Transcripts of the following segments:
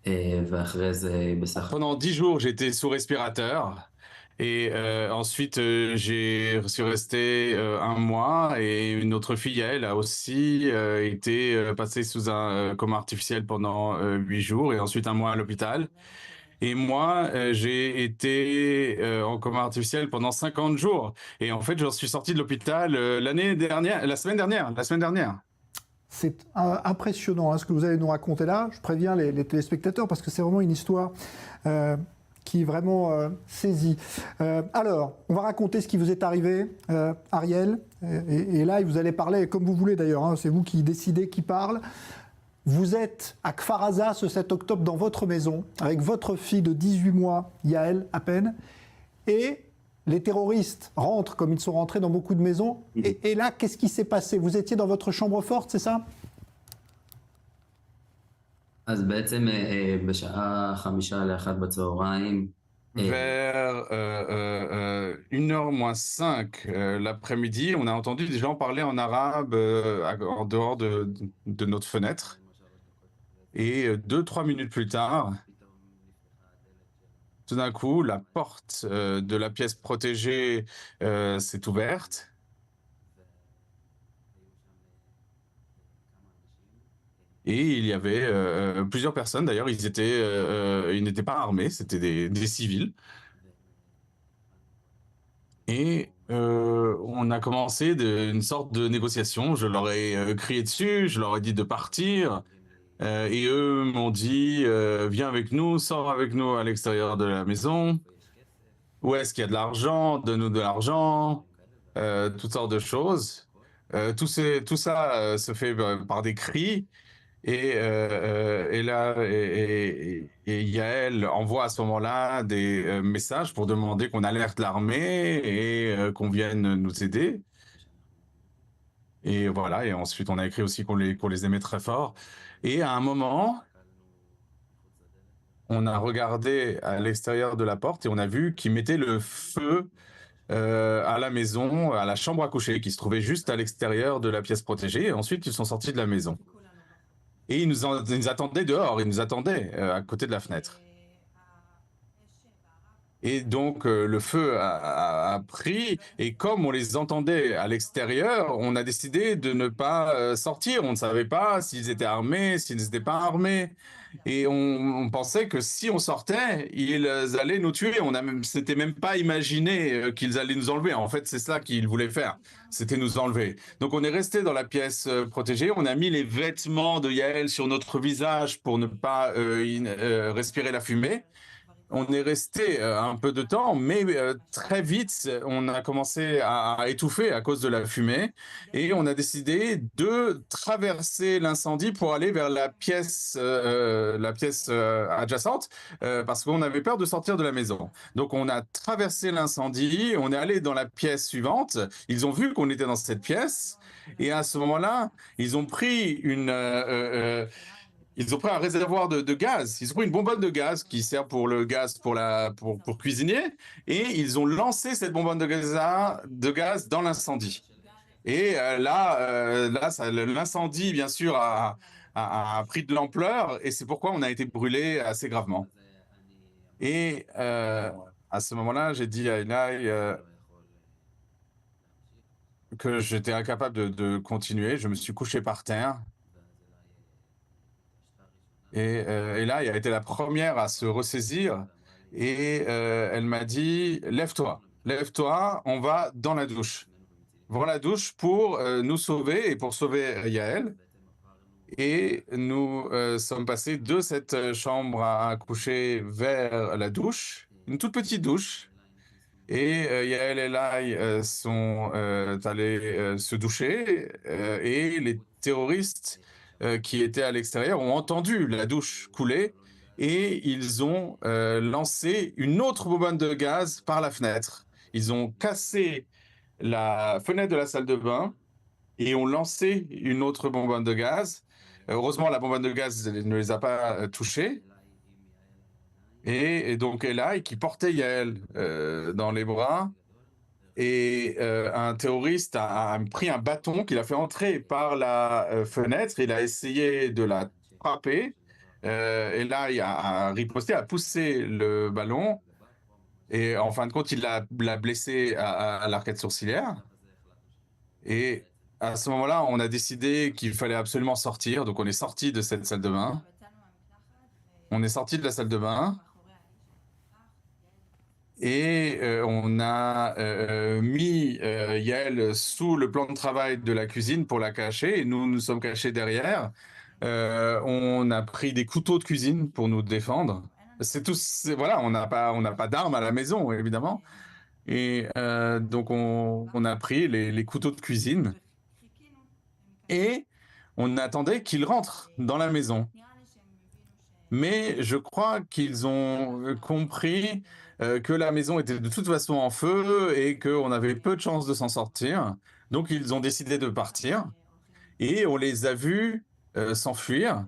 ואחרי זה בסך Pendant 10 jours, j'étais sous respirateur. Et ensuite, suis resté un mois. Et une autre fille, elle, a aussi été passée sous un coma artificiel pendant 8 jours. Et ensuite, un mois à l'hôpital. Et moi, j'ai été en coma artificiel pendant 50 jours. Et en fait, j'en suis sorti de l'hôpital l'année dernière, la semaine dernière. C'est impressionnant hein, ce que vous allez nous raconter là. Je préviens les téléspectateurs parce que c'est vraiment une histoire qui vraiment saisit. Alors, on va raconter ce qui vous est arrivé, Ariel. Et là, vous allez parler comme vous voulez d'ailleurs. Hein, c'est vous qui décidez qui parle. Vous êtes à Kfar Aza ce 7 octobre dans votre maison avec votre fille de 18 mois, Yael, à peine. Et les terroristes rentrent comme ils sont rentrés dans beaucoup de maisons. Et là, qu'est-ce qui s'est passé? Vous étiez dans votre chambre forte, c'est ça? אז בעצם בשעה 1:55 בצהריים, Vers 1h moins 5 l'après-midi, on a entendu des gens parler en arabe en dehors de notre fenêtre. Et 2-3 minutes plus tard, tout d'un coup, la porte de la pièce protégée s'est ouverte. Et il y avait plusieurs personnes, d'ailleurs, ils n'étaient pas armés, c'était des civils. Et on a commencé une sorte de négociation. Je leur ai crié dessus, je leur ai dit de partir. Et eux m'ont dit, viens avec nous, sors avec nous à l'extérieur de la maison. Où est-ce qu'il y a de l'argent? Donne-nous de l'argent. Toutes sortes de choses. Tout ça se fait par des cris. Et là, et Yael envoie à ce moment-là des messages pour demander qu'on alerte l'armée et qu'on vienne nous aider. Et voilà, et ensuite on a écrit aussi qu'on les aimait très fort. Et à un moment, on a regardé à l'extérieur de la porte et on a vu qu'ils mettaient le feu à la maison, à la chambre à coucher, qui se trouvait juste à l'extérieur de la pièce protégée. Et ensuite, ils sont sortis de la maison. Et ils nous attendaient dehors, ils nous attendaient à côté de la fenêtre. Et donc le feu a pris, et comme on les entendait à l'extérieur, on a décidé de ne pas sortir. On ne savait pas s'ils étaient armés, s'ils n'étaient pas armés. Et on pensait que si on sortait, ils allaient nous tuer. S'était même pas imaginé qu'ils allaient nous enlever. En fait, c'est ça qu'ils voulaient faire, c'était nous enlever. Donc on est resté dans la pièce protégée. On a mis les vêtements de Yael sur notre visage pour ne pas respirer la fumée. On est resté un peu de temps, mais très vite, on a commencé à étouffer à cause de la fumée et on a décidé de traverser l'incendie pour aller vers la pièce adjacente parce qu'on avait peur de sortir de la maison. Donc on a traversé l'incendie, on est allé dans la pièce suivante. Ils ont vu qu'on était dans cette pièce et à ce moment-là, ils ont pris ils ont pris un réservoir de gaz. Ils ont pris une bonbonne de gaz qui sert pour le gaz pour cuisiner. Et ils ont lancé cette bonbonne de gaz dans l'incendie. Et l'incendie, bien sûr, a pris de l'ampleur. Et c'est pourquoi on a été brûlé assez gravement. Et à ce moment-là, j'ai dit à Eli que j'étais incapable de continuer. Je me suis couché par terre. Et là, elle a été la première à se ressaisir et elle m'a dit, lève-toi, lève-toi, on va dans la douche. Dans la douche pour nous sauver et pour sauver Yael. Et nous sommes passés de cette chambre à coucher vers la douche, une toute petite douche. Et Yael et Lai sont allés se doucher et les terroristes qui étaient à l'extérieur ont entendu la douche couler et ils ont lancé une autre bonbonne de gaz par la fenêtre. Ils ont cassé la fenêtre de la salle de bain et ont lancé une autre bonbonne de gaz. Heureusement, la bonbonne de gaz ne les a pas touchés. Et donc Eli, qui portait Yael dans les bras, et un terroriste a pris un bâton qu'il a fait entrer par la fenêtre. Il a essayé de la frapper Et là, il a riposté, a poussé le ballon. Et en fin de compte, il l'a blessé à l'arcade sourcilière. Et à ce moment-là, on a décidé qu'il fallait absolument sortir. Donc, on est sorti de cette salle de bain. On est sorti de la salle de bain. Et on a mis Yael sous le plan de travail de la cuisine pour la cacher. Et nous sommes cachés derrière. On a pris des couteaux de cuisine pour nous défendre. C'est tout. Voilà, on n'a pas d'armes à la maison, évidemment. Et donc, on a pris les couteaux de cuisine et on attendait qu'ils rentrent dans la maison. Mais je crois qu'ils ont compris que la maison était de toute façon en feu et qu'on avait peu de chances de s'en sortir. Donc, ils ont décidé de partir et on les a vus s'enfuir.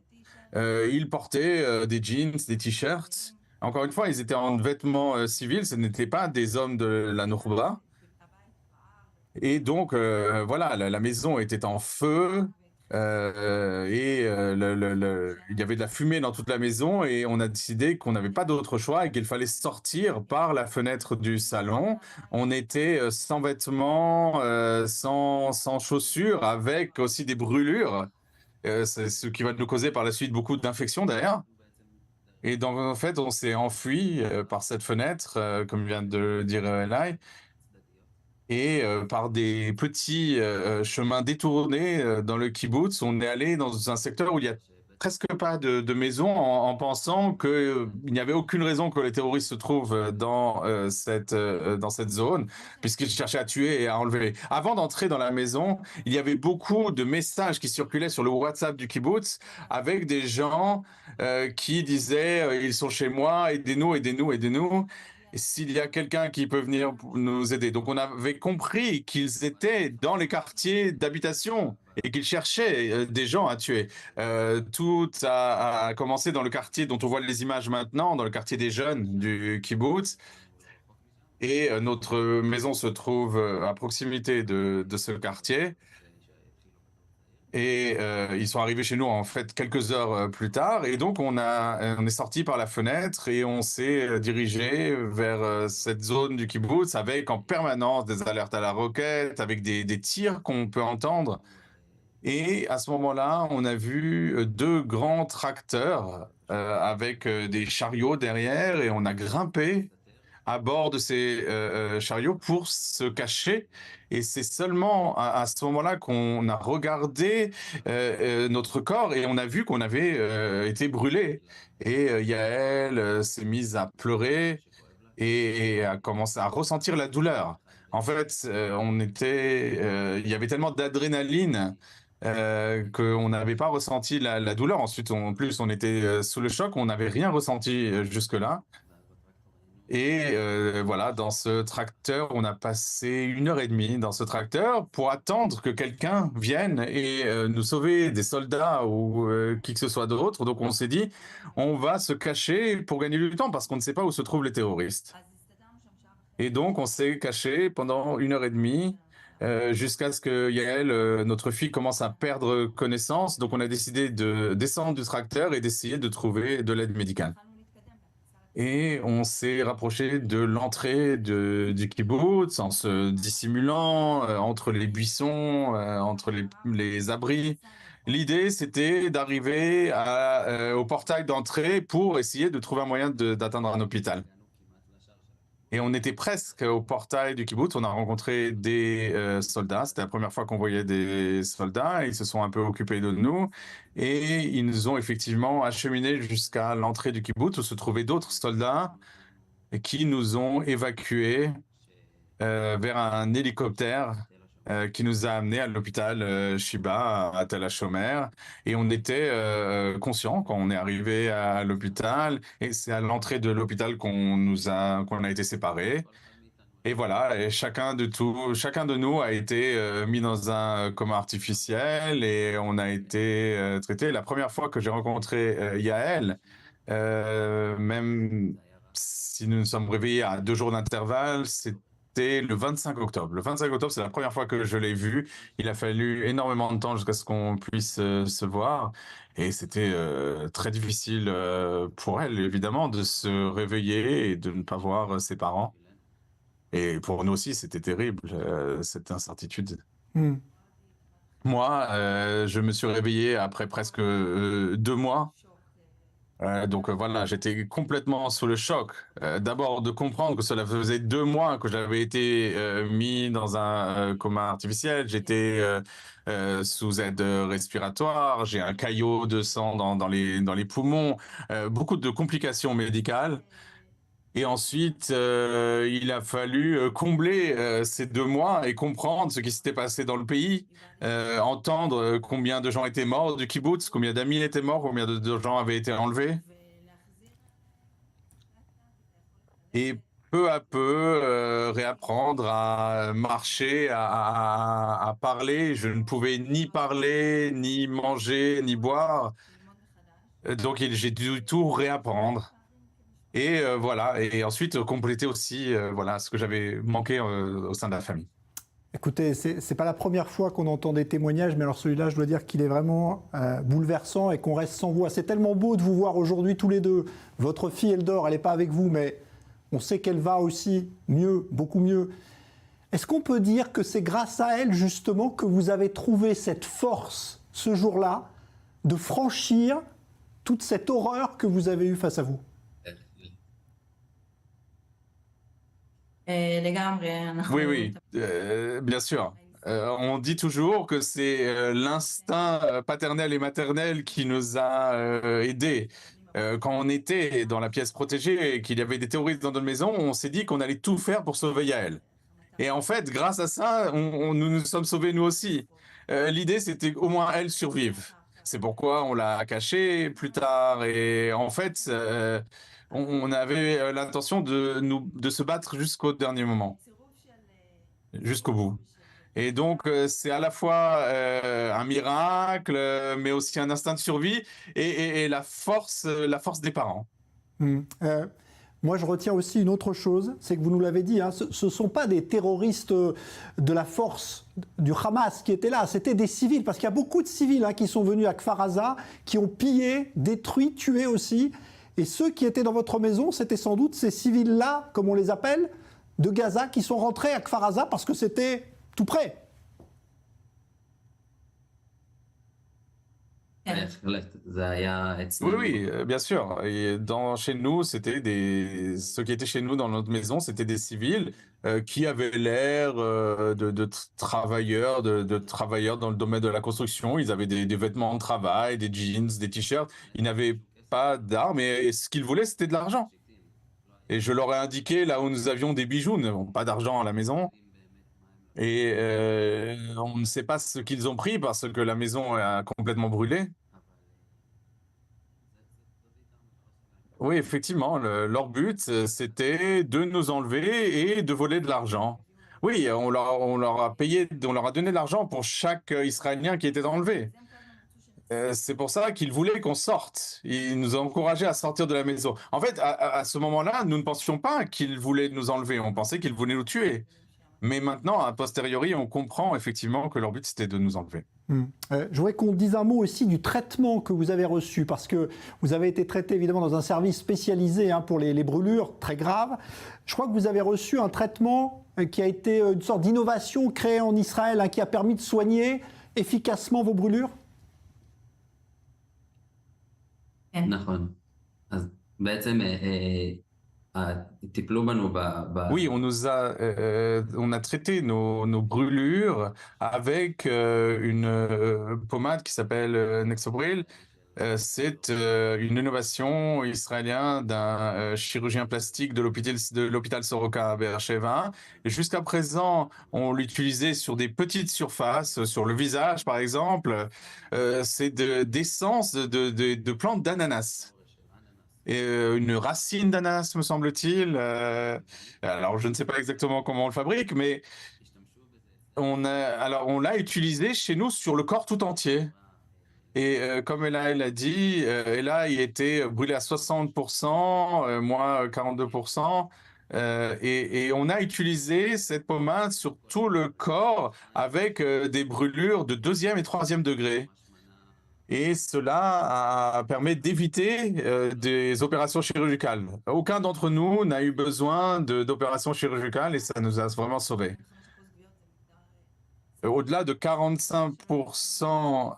Ils portaient des jeans, des t-shirts. Encore une fois, ils étaient en vêtements civils, ce n'étaient pas des hommes de la Nourba. Et donc, voilà, la maison était en feu et il y avait de la fumée dans toute la maison et on a décidé qu'on n'avait pas d'autre choix et qu'il fallait sortir par la fenêtre du salon. On était sans vêtements, sans chaussures, avec aussi des brûlures, c'est ce qui va nous causer par la suite beaucoup d'infections d'ailleurs. Et donc, en fait, on s'est enfui par cette fenêtre, comme vient de le dire Eli. Et par des petits chemins détournés dans le kibbutz, on est allé dans un secteur où il y a presque pas de maisons en pensant qu'il n'y avait aucune raison que les terroristes se trouvent dans cette zone, puisqu'ils cherchaient à tuer et à enlever. Avant d'entrer dans la maison, il y avait beaucoup de messages qui circulaient sur le WhatsApp du kibbutz avec des gens qui disaient ils sont chez moi, aidez-nous, aidez-nous, aidez-nous. S'il y a quelqu'un qui peut venir nous aider. Donc on avait compris qu'ils étaient dans les quartiers d'habitation et qu'ils cherchaient des gens à tuer. Tout a commencé dans le quartier dont on voit les images maintenant, dans le quartier des jeunes du kibbutz. Et notre maison se trouve à proximité de ce quartier. Et ils sont arrivés chez nous en fait quelques heures plus tard. Et donc on est sorti par la fenêtre et on s'est dirigé vers cette zone du kibbutz avec en permanence des alertes à la roquette, avec des tirs qu'on peut entendre. Et à ce moment-là, on a vu deux grands tracteurs avec des chariots derrière et on a grimpé à bord de ces chariots pour se cacher. Et c'est seulement à ce moment-là qu'on a regardé notre corps et on a vu qu'on avait été brûlé. Et Yael s'est mise à pleurer et a commencé à ressentir la douleur. En fait, il y avait tellement d'adrénaline qu'on n'avait pas ressenti la douleur. Ensuite, en plus, on était sous le choc, on n'avait rien ressenti jusque-là. Et voilà, dans ce tracteur, on a passé 1 heure et demie dans ce tracteur pour attendre que quelqu'un vienne et nous sauver, des soldats ou qui que ce soit d'autre. Donc on s'est dit, on va se cacher pour gagner du temps parce qu'on ne sait pas où se trouvent les terroristes. Et donc on s'est caché pendant 1 heure et demie jusqu'à ce que Yael, notre fille, commence à perdre connaissance. Donc on a décidé de descendre du tracteur et d'essayer de trouver de l'aide médicale. Et on s'est rapproché de l'entrée du kibbutz en se dissimulant entre les buissons, entre les abris. L'idée, c'était d'arriver au portail d'entrée pour essayer de trouver un moyen d'atteindre un hôpital. Et on était presque au portail du kibbutz. On a rencontré des soldats. C'était la première fois qu'on voyait des soldats. Ils se sont un peu occupés de nous. Et ils nous ont effectivement acheminés jusqu'à l'entrée du kibbutz où se trouvaient d'autres soldats qui nous ont évacués vers un hélicoptère qui nous a amenés à l'hôpital Shiba à Tel HaShomer. Et on était conscients quand on est arrivé à l'hôpital. Et c'est à l'entrée de l'hôpital qu'on a été séparés. Et voilà, et chacun de nous a été mis dans un coma artificiel et on a été traité. La première fois que j'ai rencontré Yael, même si nous nous sommes réveillés à 2 jours d'intervalle, c'était le 25 octobre. Le 25 octobre, c'est la première fois que je l'ai vue. Il a fallu énormément de temps jusqu'à ce qu'on puisse se voir. Et c'était très difficile pour elle, évidemment, de se réveiller et de ne pas voir ses parents. Et pour nous aussi, c'était terrible, cette incertitude. Hmm. Moi, je me suis réveillé après presque 2 mois. Donc voilà, j'étais complètement sous le choc. D'abord de comprendre que cela faisait 2 mois que j'avais été mis dans un coma artificiel. J'étais sous aide respiratoire. J'ai un caillot de sang dans les poumons. Beaucoup de complications médicales. Et ensuite, il a fallu combler ces 2 mois et comprendre ce qui s'était passé dans le pays, entendre combien de gens étaient morts du kibbutz, combien d'amis étaient morts, combien de gens avaient été enlevés. Et peu à peu, réapprendre à marcher, à parler. Je ne pouvais ni parler, ni manger, ni boire. Donc j'ai dû tout réapprendre. Et voilà, et ensuite compléter aussi voilà, ce que j'avais manqué au sein de la famille. Écoutez, c'est pas la première fois qu'on entend des témoignages, mais alors celui-là, je dois dire qu'il est vraiment bouleversant et qu'on reste sans voix. C'est tellement beau de vous voir aujourd'hui tous les deux. Votre fille Eldor, elle n'est pas avec vous, mais on sait qu'elle va aussi mieux, beaucoup mieux. Est-ce qu'on peut dire que c'est grâce à elle, justement, que vous avez trouvé cette force, ce jour-là, de franchir toute cette horreur que vous avez eue face à vous? Oui, bien sûr. On dit toujours que c'est l'instinct paternel et maternel qui nous a aidés. Quand on était dans la pièce protégée et qu'il y avait des terroristes dans notre maison, on s'est dit qu'on allait tout faire pour sauver Yael. Et en fait, grâce à ça, nous nous sommes sauvés nous aussi. L'idée, c'était qu'au moins elle survive. C'est pourquoi on l'a cachée plus tard. Et en fait, on avait l'intention de se battre jusqu'au dernier moment, jusqu'au bout. Et donc, c'est à la fois un miracle, mais aussi un instinct de survie et la force des parents. Moi, je retiens aussi une autre chose, c'est que vous nous l'avez dit, hein, ce ne sont pas des terroristes de la force du Hamas qui étaient là, c'était des civils, parce qu'il y a beaucoup de civils qui sont venus à Kfar Aza, qui ont pillé, détruit, tué aussi. Et ceux qui étaient dans votre maison, c'était sans doute ces civils-là, comme on les appelle, de Gaza, qui sont rentrés à Kfar Aza parce que c'était tout près. Oui, bien sûr. Et chez nous, ceux qui étaient chez nous dans notre maison, c'était des civils qui avaient l'air de travailleurs, de travailleurs dans le domaine de la construction. Ils avaient des vêtements de travail, des jeans, des t-shirts. Ils n'avaient pas d'armes et ce qu'ils voulaient, c'était de l'argent. Et je leur ai indiqué là où nous avions des bijoux, nous n'avons pas d'argent à la maison. Et on ne sait pas ce qu'ils ont pris parce que la maison a complètement brûlé. Oui, effectivement, leur but, c'était de nous enlever et de voler de l'argent. Oui, on leur a payé, on leur a donné de l'argent pour chaque Israélien qui était enlevé. C'est pour ça qu'ils voulaient qu'on sorte. Ils nous ont encouragés à sortir de la maison. En fait, à ce moment-là, nous ne pensions pas qu'ils voulaient nous enlever. On pensait qu'ils voulaient nous tuer. Mais maintenant, a posteriori, on comprend effectivement que leur but, c'était de nous enlever. Je voudrais qu'on dise un mot aussi du traitement que vous avez reçu, parce que vous avez été traité évidemment dans un service spécialisé pour les brûlures très graves. Je crois que vous avez reçu un traitement qui a été une sorte d'innovation créée en Israël, qui a permis de soigner efficacement vos brûlures. Oui, on a traité nos brûlures avec une pommade qui s'appelle Nexobril. C'est une innovation israélienne d'un chirurgien plastique de l'hôpital Soroka à Be'er-Sheva. Jusqu'à présent, on l'utilisait sur des petites surfaces, sur le visage par exemple. C'est d'essence de plantes d'ananas. Et une racine d'ananas, me semble-t-il. Alors, je ne sais pas exactement comment on le fabrique, mais on l'a utilisé chez nous sur le corps tout entier. Et comme elle a dit, Ella, il était brûlé à 60%, moi 42%. Et on a utilisé cette pommade sur tout le corps avec des brûlures de 2e et 3e degré. Et cela permet d'éviter des opérations chirurgicales. Aucun d'entre nous n'a eu besoin d'opérations chirurgicales et ça nous a vraiment sauvés. Au-delà de 45%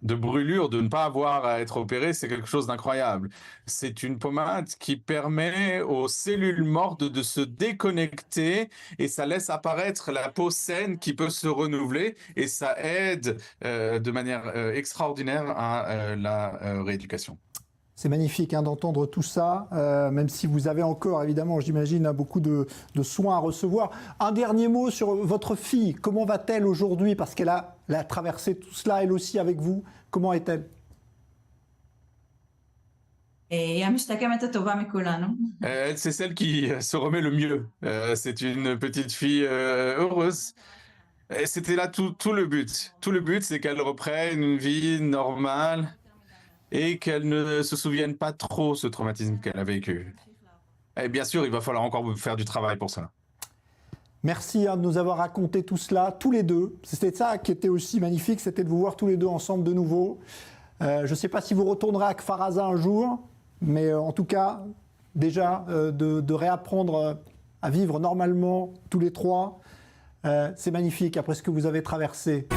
de brûlure, de ne pas avoir à être opéré, c'est quelque chose d'incroyable. C'est une pommade qui permet aux cellules mortes de se déconnecter et ça laisse apparaître la peau saine qui peut se renouveler et ça aide de manière extraordinaire à la rééducation. C'est magnifique d'entendre tout ça, même si vous avez encore, évidemment, j'imagine, beaucoup de soins à recevoir. Un dernier mot sur votre fille. Comment va-t-elle aujourd'hui? Parce qu'elle a traversé tout cela, elle aussi, avec vous. Comment est-elle? היא המשתקמת הטובה מכולנו. Elle, c'est celle qui se remet le mieux. C'est une petite fille heureuse. Et c'était là tout le but. Tout le but, c'est qu'elle reprenne une vie normale et qu'elle ne se souvienne pas trop ce traumatisme qu'elle a vécu. Et bien sûr, il va falloir encore faire du travail pour ça. Merci de nous avoir raconté tout cela, tous les deux. C'était ça qui était aussi magnifique, c'était de vous voir tous les deux ensemble de nouveau. Je ne sais pas si vous retournerez à Kfar Aza un jour, mais en tout cas, déjà, de réapprendre à vivre normalement tous les trois, c'est magnifique après ce que vous avez traversé.